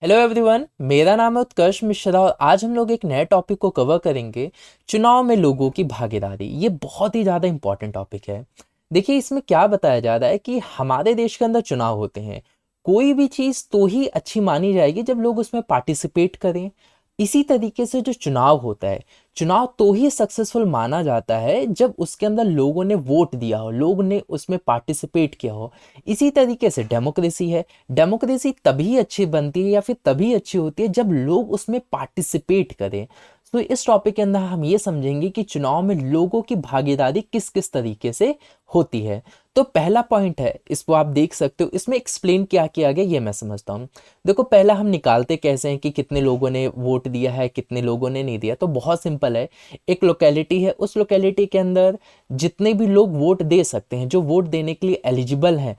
Hello everyone, मेरा नाम है उत्कर्ष मिश्रा और आज हम लोग एक नए टॉपिक को कवर करेंगे। चुनाव में लोगों की भागीदारी। ये बहुत ही ज़्यादा इंपॉर्टेंट टॉपिक है। देखिए, इसमें क्या बताया जा रहा है कि हमारे देश के अंदर चुनाव होते हैं। कोई भी चीज़ तो ही अच्छी मानी जाएगी जब लोग उसमें पार्टिसिपेट करें। इसी तरीके से जो चुनाव होता है, चुनाव तो ही सक्सेसफुल माना जाता है जब उसके अंदर लोगों ने वोट दिया हो, लोग ने उसमें पार्टिसिपेट किया हो। इसी तरीके से डेमोक्रेसी है। डेमोक्रेसी तभी अच्छी बनती है या फिर तभी अच्छी होती है जब लोग उसमें पार्टिसिपेट करें। तो इस टॉपिक के अंदर हम ये समझेंगे कि चुनाव में लोगों की भागीदारी किस किस तरीके से होती है। तो पहला पॉइंट है, इसको आप देख सकते हो, इसमें एक्सप्लेन क्या किया गया ये मैं समझता हूँ। देखो, पहला हम निकालते कैसे हैं कि कितने लोगों ने वोट दिया है, कितने लोगों ने नहीं दिया। तो बहुत सिंपल है। एक लोकेलिटी है, उस लोकेलिटी के अंदर जितने भी लोग वोट दे सकते हैं, जो वोट देने के लिए एलिजिबल हैं,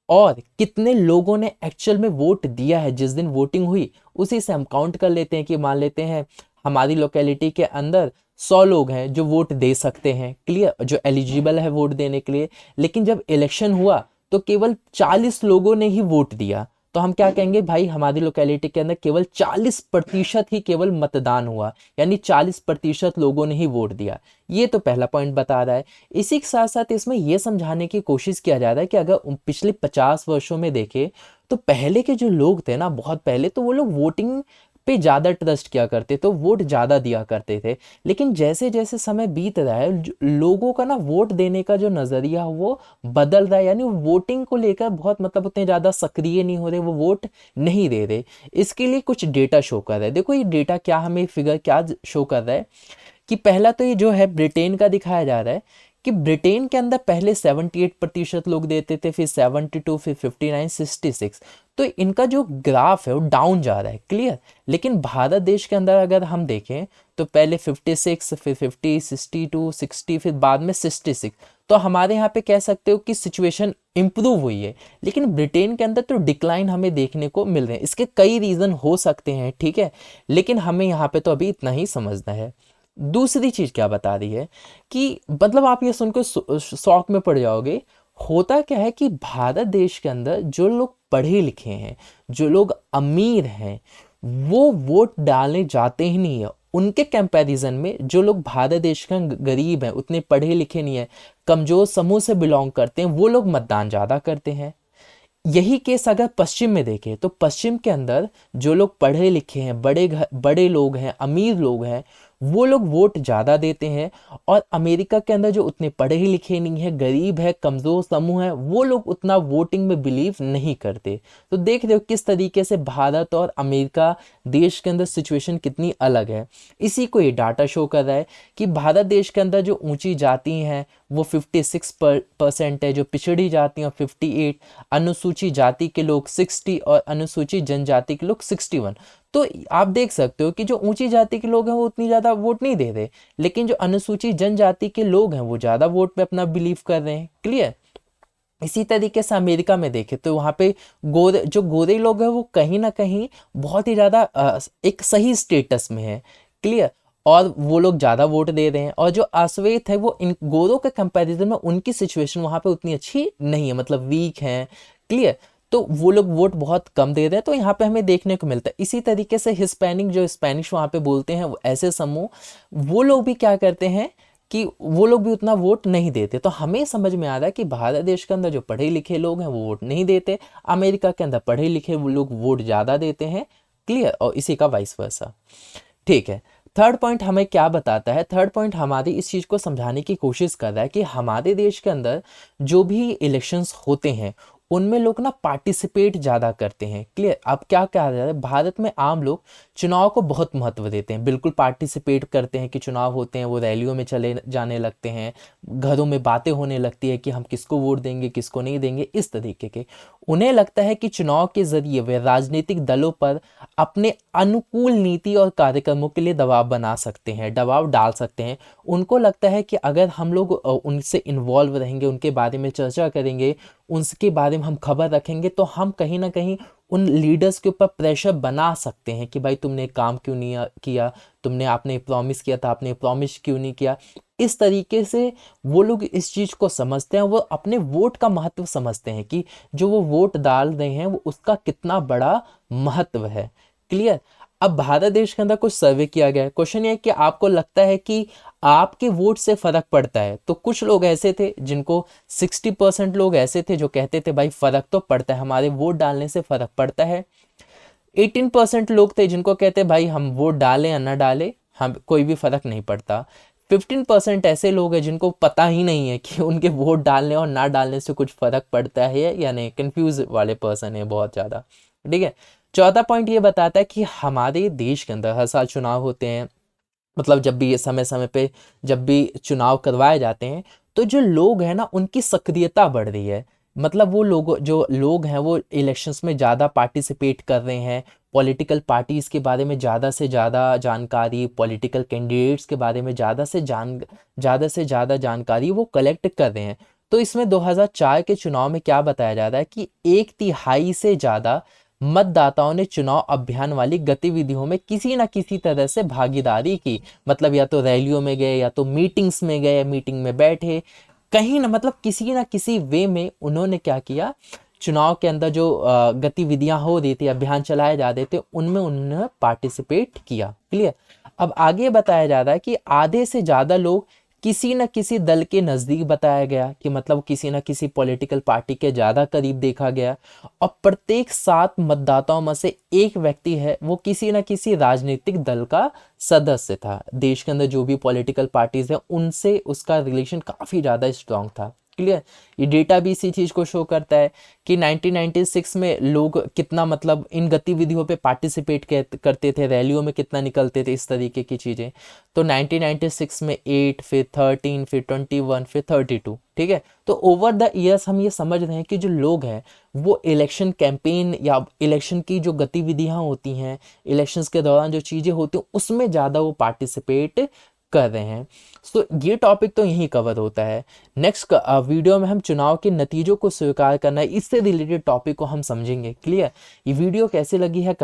और कितने लोगों ने एक्चुअल में वोट दिया है जिस दिन वोटिंग हुई, उसी से हम काउंट कर लेते हैं कि मान लेते हैं हमारी लोकेलिटी के अंदर 100 लोग हैं जो वोट दे सकते हैं, क्लियर, जो एलिजिबल है वोट देने के लिए। लेकिन जब इलेक्शन हुआ तो केवल 40 लोगों ने ही वोट दिया। तो हम क्या कहेंगे, भाई हमारी लोकेलिटी के अंदर केवल 40% ही केवल मतदान हुआ, यानी 40% लोगों ने ही वोट दिया। ये तो पहला पॉइंट बता रहा है। इसी के साथ साथ इसमें यह समझाने की कोशिश किया जा रहा है कि अगर पिछले 50 वर्षों में देखें तो पहले के जो लोग थे ना, बहुत पहले, तो वो लोग वोटिंग पे ज़्यादा ट्रस्ट किया करते, तो वोट ज़्यादा दिया करते थे। लेकिन जैसे जैसे समय बीत रहा है, लोगों का ना वोट देने का जो नज़रिया है वो बदल रहा है। यानी वो वोटिंग को लेकर बहुत मतलब उतने ज़्यादा सक्रिय नहीं हो रहे, वो वोट नहीं दे रहे। इसके लिए कुछ डेटा शो कर रहा है। देखो, ये डेटा क्या हमें फिगर क्या शो कर रहा है कि पहला तो ये जो है ब्रिटेन का दिखाया जा रहा है कि ब्रिटेन के अंदर पहले 78% लोग देते थे, फिर 72, फिर 59, 66। तो इनका जो ग्राफ है वो डाउन जा रहा है, क्लियर। लेकिन भारत देश के अंदर अगर हम देखें तो पहले 56, फिर 50, 62, 60, फिर बाद में 66। तो हमारे यहाँ पे कह सकते हो कि सिचुएशन इंप्रूव हुई है। लेकिन ब्रिटेन के अंदर तो डिक्लाइन हमें देखने को मिल रहे हैं। इसके कई रीज़न हो सकते हैं, ठीक है, लेकिन हमें यहाँ पे तो अभी इतना ही समझना है। दूसरी चीज क्या बता रही है कि मतलब आप ये सुनकर शौक में पड़ जाओगे। होता क्या है कि भारत देश के अंदर जो लोग पढ़े लिखे हैं, जो लोग अमीर हैं, वो वोट डालने जाते ही नहीं है। उनके कंपैरिजन में जो लोग भारत देश का गरीब हैं, उतने पढ़े लिखे नहीं है, कमजोर समूह से बिलोंग करते हैं, वो लोग मतदान ज्यादा करते हैं। यही केस अगर पश्चिम में देखें तो पश्चिम के अंदर जो लोग पढ़े लिखे हैं, बड़े लोग हैं, अमीर लोग हैं, वो लोग वोट ज़्यादा देते हैं। और अमेरिका के अंदर जो उतने पढ़े लिखे नहीं है, गरीब है, कमज़ोर समूह है, वो लोग उतना वोटिंग में बिलीव नहीं करते। तो देख रहे हो किस तरीके से भारत और अमेरिका देश के अंदर सिचुएशन कितनी अलग है। इसी को ये डाटा शो कर रहा है कि भारत देश के अंदर जो ऊंची जाति हैं वो 56% है, जो पिछड़ी जाति हैं 58, अनुसूचित जाति के लोग 60 और अनुसूचित जनजाति के लोग 61। तो आप देख सकते हो कि जो ऊंची जाति के लोग हैं वो उतनी ज़्यादा वोट नहीं दे रहे, लेकिन जो अनुसूचित जनजाति के लोग हैं वो ज़्यादा वोट पे अपना बिलीव कर रहे हैं, क्लियर। इसी तरीके से अमेरिका में देखें तो वहाँ पे गोरे लोग हैं वो कहीं ना कहीं बहुत ही ज़्यादा एक सही स्टेटस में है, क्लियर, और वो लोग ज़्यादा वोट दे रहे हैं। और जो अश्वेत है वो इन गोरों के कंपैरिजन में उनकी सिचुएशन वहाँ पे उतनी अच्छी नहीं है, मतलब वीक है, क्लियर। तो वो लोग वोट बहुत कम दे रहे हैं, तो यहाँ पे हमें देखने को मिलता है। इसी तरीके से हिस्पैनिक, जो स्पेनिश वहाँ पे बोलते हैं, वो ऐसे समूह, वो लोग भी क्या करते हैं कि वो लोग भी उतना वोट नहीं देते। तो हमें समझ में आ रहा है कि भारत देश के अंदर जो पढ़े लिखे लोग हैं वो वोट नहीं देते, अमेरिका के अंदर पढ़े लिखे वो लोग वोट ज़्यादा देते हैं, क्लियर, और इसी का वाइस वर्सा, ठीक है। थर्ड पॉइंट हमें क्या बताता है, थर्ड पॉइंट हमारी इस चीज़ को समझाने की कोशिश कर रहा है कि हमारे देश के अंदर जो भी इलेक्शंस होते हैं उनमें लोग ना पार्टिसिपेट ज़्यादा करते हैं, क्लियर। अब क्या कहा जा रहा है, भारत में आम लोग चुनाव को बहुत महत्व देते हैं, बिल्कुल पार्टिसिपेट करते हैं कि चुनाव होते हैं, वो रैलियों में चले जाने लगते हैं, घरों में बातें होने लगती है कि हम किसको वोट देंगे, किसको नहीं देंगे, इस तरीके के। उन्हें लगता है कि चुनाव के जरिए वे राजनीतिक दलों पर अपने अनुकूल नीति और कार्यक्रमों के लिए दबाव बना सकते हैं, दबाव डाल सकते हैं। उनको लगता है कि अगर हम लोग उनसे इन्वॉल्व रहेंगे, उनके बारे में चर्चा करेंगे, उनके बारे में हम खबर रखेंगे, तो हम कहीं ना कहीं उन लीडर्स के ऊपर प्रेशर बना सकते हैं कि भाई तुमने काम क्यों नहीं किया, तुमने आपने प्रॉमिस किया था, आपने प्रॉमिस क्यों नहीं किया। इस तरीके से वो लोग इस चीज़ को समझते हैं, वो अपने वोट का महत्व समझते हैं कि जो वो वोट डाल रहे हैं वो उसका कितना बड़ा महत्व है। क्लियर। अब भारत देश के अंदर कुछ सर्वे किया गया है, क्वेश्चन ये है कि आपको लगता है कि आपके वोट से फर्क पड़ता है? तो कुछ लोग ऐसे थे जिनको 60% लोग ऐसे थे जो कहते थे भाई फर्क तो पड़ता है, हमारे वोट डालने से फर्क पड़ता है। 18% लोग थे जिनको कहते भाई हम वोट डालें या ना डालें हम कोई भी फर्क नहीं पड़ता। 15% ऐसे लोग हैं जिनको पता ही नहीं है कि उनके वोट डालने और ना डालने से कुछ फर्क पड़ता है या नहीं, कंफ्यूज वाले पर्सन है बहुत ज़्यादा। ठीक है। चौथा पॉइंट ये बताता है कि हमारे देश के अंदर हर साल चुनाव होते हैं, मतलब जब भी ये समय समय पे जब भी चुनाव करवाए जाते हैं तो जो लोग हैं ना उनकी सक्रियता बढ़ रही है। मतलब वो लोग जो लोग हैं वो इलेक्शंस में ज़्यादा पार्टिसिपेट कर रहे हैं, पॉलिटिकल पार्टीज़ के बारे में ज़्यादा से ज़्यादा जानकारी, पॉलिटिकल कैंडिडेट्स के बारे में ज़्यादा से ज़्यादा जानकारी वो कलेक्ट कर रहे हैं। तो इसमें 2004 के चुनाव में क्या बताया जा रहा है कि 1/3 से ज़्यादा मतदाताओं ने चुनाव अभियान वाली गतिविधियों में किसी न किसी तरह से भागीदारी की। मतलब या तो रैलियों में गए या तो मीटिंग्स में गए, मीटिंग में बैठे, कहीं ना मतलब किसी ना किसी वे में उन्होंने क्या किया, चुनाव के अंदर जो गतिविधियां हो रही थी, अभियान चलाए जा रहे थे, उनमें उन्होंने पार्टिसिपेट किया। क्लियर। अब आगे बताया जा रहा है कि आधे से ज्यादा लोग किसी न किसी दल के नजदीक बताया गया, कि मतलब किसी न किसी पॉलिटिकल पार्टी के ज्यादा करीब देखा गया। और प्रत्येक 7 मतदाताओं में से एक व्यक्ति है वो किसी न किसी राजनीतिक दल का सदस्य था। देश के अंदर जो भी पॉलिटिकल पार्टीज है उनसे उसका रिलेशन काफी ज्यादा स्ट्रांग था। क्लियर। ये डेटा भी इसी चीज को शो करता है कि 1996 में लोग कितना मतलब इन गतिविधियों पे पार्टिसिपेट करते थे, रैलियों में कितना निकलते थे, इस तरीके की चीजें। तो 1996 में 8, फिर 13, फिर 21, फिर 32। ठीक है। तो ओवर द ईयर्स हम ये समझ रहे हैं कि जो लोग हैं वो इलेक्शन कैंपेन या इलेक्शन की जो गतिविधियां होती हैं, इलेक्शंस के दौरान जो चीजें होती हैं उसमें ज़्यादा वो पार्टिसिपेट कर रहे हैं। सो ये टॉपिक तो यहीं कवर होता है। नेक्स्ट वीडियो में हम चुनाव के नतीजों को स्वीकार करना है, इससे रिलेटेड टॉपिक को हम समझेंगे। क्लियर। ये वीडियो कैसे लगी है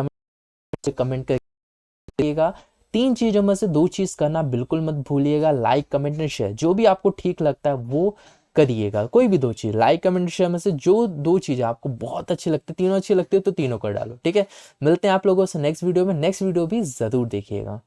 कमेंट करिएगा। 3 चीजों में से 2 चीज करना बिल्कुल मत भूलिएगा, लाइक कमेंट एंड शेयर। जो भी आपको ठीक लगता है वो करिएगा, कोई भी 2 चीज, लाइक कमेंट शेयर में से जो 2 चीजें आपको बहुत अच्छी लगती है, तीनों अच्छी लगती है तो तीनों कर डालो। ठीक है। मिलते हैं आप लोगों से नेक्स्ट वीडियो में, नेक्स्ट वीडियो भी जरूर देखिएगा।